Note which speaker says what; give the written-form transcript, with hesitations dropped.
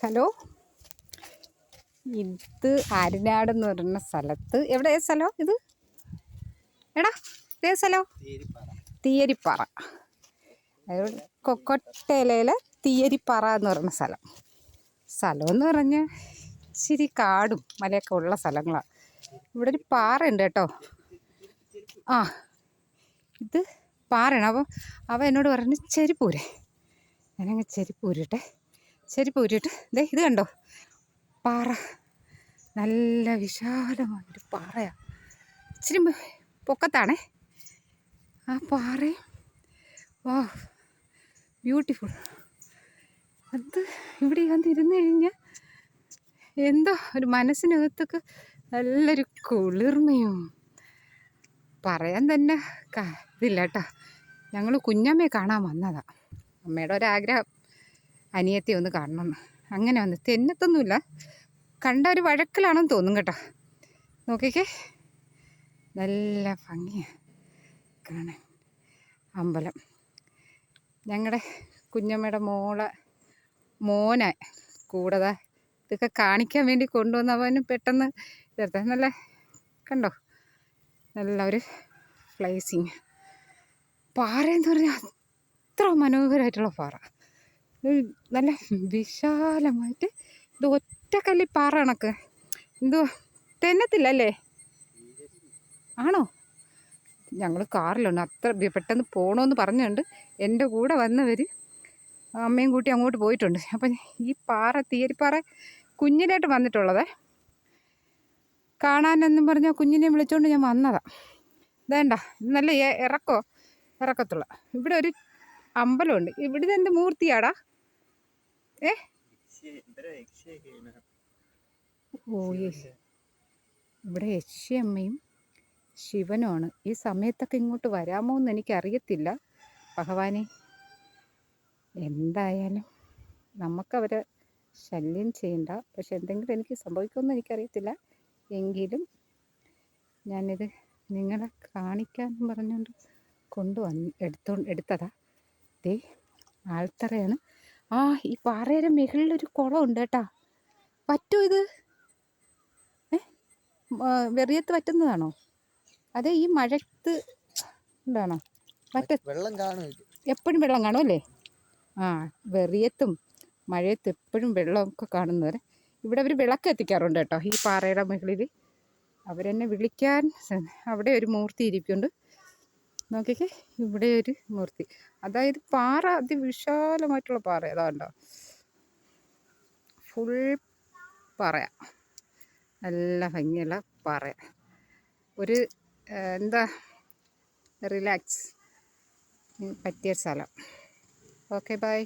Speaker 1: Hello, ഇത് ആര്യനാട് എന്ന് പറയുന്ന സ്ഥലത്ത് എവിടെ സ്ഥലം ഇത്? എടാ ഇതേ സ്ഥലം തീയരിപ്പാറ. കൊക്കോട്ടയിലെ തീയരിപ്പാറ എന്ന് പറയുന്ന സ്ഥലമെന്ന് പറഞ്ഞാൽ ഇച്ചിരി കാടും മലയൊക്കെ ഉള്ള സ്ഥലങ്ങളാണ്. ഇവിടെ ഒരു പാറയുണ്ട് കേട്ടോ. ആ ഇത് പാറയാണ്. അപ്പോൾ അവ എന്നോട് പറഞ്ഞ് ചെരിപ്പൂരെ. ഞാനങ്ങ് ചെരിപ്പൂരിട്ട് ദേ ഇത് കണ്ടോ, പാറ നല്ല വിശാലമായൊരു പാറയാണ്. ഇച്ചിരി പൊക്കത്താണേ ആ പാറയും. വാ ബ്യൂട്ടിഫുൾ. അത് ഇവിടെ വന്നിരുന്ന് കഴിഞ്ഞാൽ എന്തോ ഒരു മനസ്സിനകത്തൊക്കെ നല്ലൊരു കുളിർമയും പറയാൻ തന്നെ ഇതില്ല കേട്ടോ. ഞങ്ങൾ കുഞ്ഞമ്മയെ കാണാൻ വന്നതാണ്. അമ്മയുടെ ഒരാഗ്രഹം അനിയത്തി ഒന്ന് കാണണമെന്ന്. അങ്ങനെ വന്ന് തെന്നത്തൊന്നുമില്ല, കണ്ട ഒരു വഴക്കിലാണെന്ന് തോന്നും കേട്ടോ. നോക്കിക്കേ, നല്ല ഭംഗിയാണ് കാണാൻ അമ്പലം. ഞങ്ങളുടെ കുഞ്ഞമ്മയുടെ മോനെ കൂടെ ഇതൊക്കെ കാണിക്കാൻ വേണ്ടി കൊണ്ടുവന്ന് അവന് പെട്ടെന്ന് ഇതെടുത്ത നല്ല കണ്ടോ, നല്ല ഒരു പ്ലേസിങ്. പാറയെന്ന് പറഞ്ഞാൽ അത്ര മനോഹരമായിട്ടുള്ള പാറ, നല്ല വിശാലമായിട്ട്. ഇത് ഒറ്റക്കല്ലി പാറ കണക്ക് എന്തോ തെന്നത്തില്ലല്ലേ? ആണോ? ഞങ്ങൾ കാറിലുണ്ട്, അത്ര പെട്ടെന്ന് പോകണമെന്ന് പറഞ്ഞുകൊണ്ട് എൻ്റെ കൂടെ വന്നവർ അമ്മയും കൂട്ടി അങ്ങോട്ട് പോയിട്ടുണ്ട്. അപ്പം ഈ തീയരിപ്പാറ കുഞ്ഞിനായിട്ട് വന്നിട്ടുള്ളത് കാണാനെന്നും പറഞ്ഞാൽ കുഞ്ഞിനെ വിളിച്ചുകൊണ്ട് ഞാൻ വന്നതാണ്. ഇതേണ്ട നല്ല ഇറക്കത്തുള്ള ഇവിടെ ഒരു അമ്പലമുണ്ട്. ഇവിടെ എന്ത് മൂർത്തിയാടാ? ഇവിടെ യക്ഷിയമ്മയും ശിവനുമാണ്. ഈ സമയത്തൊക്കെ ഇങ്ങോട്ട് വരാമോ എന്ന് എനിക്കറിയത്തില്ല. ഭഗവാനെ, എന്തായാലും നമുക്കവരെ ശല്യം ചെയ്യണ്ട. പക്ഷെ എന്തെങ്കിലും എനിക്ക് സംഭവിക്കുമെന്ന് എനിക്കറിയത്തില്ല. എങ്കിലും ഞാനിത് നിങ്ങളെ കാണിക്കാൻ പറഞ്ഞുകൊണ്ട് എടുത്തതാ. ദേ ആൾത്തറയാണ്. ഈ പാറയുടെ മുകളിലൊരു കുളമുണ്ട് കേട്ടാ. പറ്റൂ ഇത്? വെറിയത്ത് പറ്റുന്നതാണോ? അതെ, ഈ മഴത്ത് എന്താണോ
Speaker 2: വെള്ളം കാണും,
Speaker 1: എപ്പോഴും വെള്ളം കാണും അല്ലേ? വെറിയത്തും മഴയത്ത് എപ്പോഴും വെള്ളമൊക്കെ കാണുന്നവരെ ഇവിടെ അവർ വിളക്ക് എത്തിക്കാറുണ്ട് കേട്ടോ. ഈ പാറയുടെ മുകളിൽ അവരെന്നെ വിളിക്കാൻ. അവിടെ ഒരു മൂർത്തി ഇരിക്കുന്നുണ്ട്. നോക്കിക്കേ, ഇവിടെ ഒരു മൂർത്തി. അതായത് പാറ അതിവിശാലമായിട്ടുള്ള പാറ. അതാണ്ടോ, ഫുൾ പാറ, നല്ല ഭംഗിയുള്ള പാറ. ഒരു എന്താ റിലാക്സ് പറ്റിയ സ്ഥലം. Okay, by.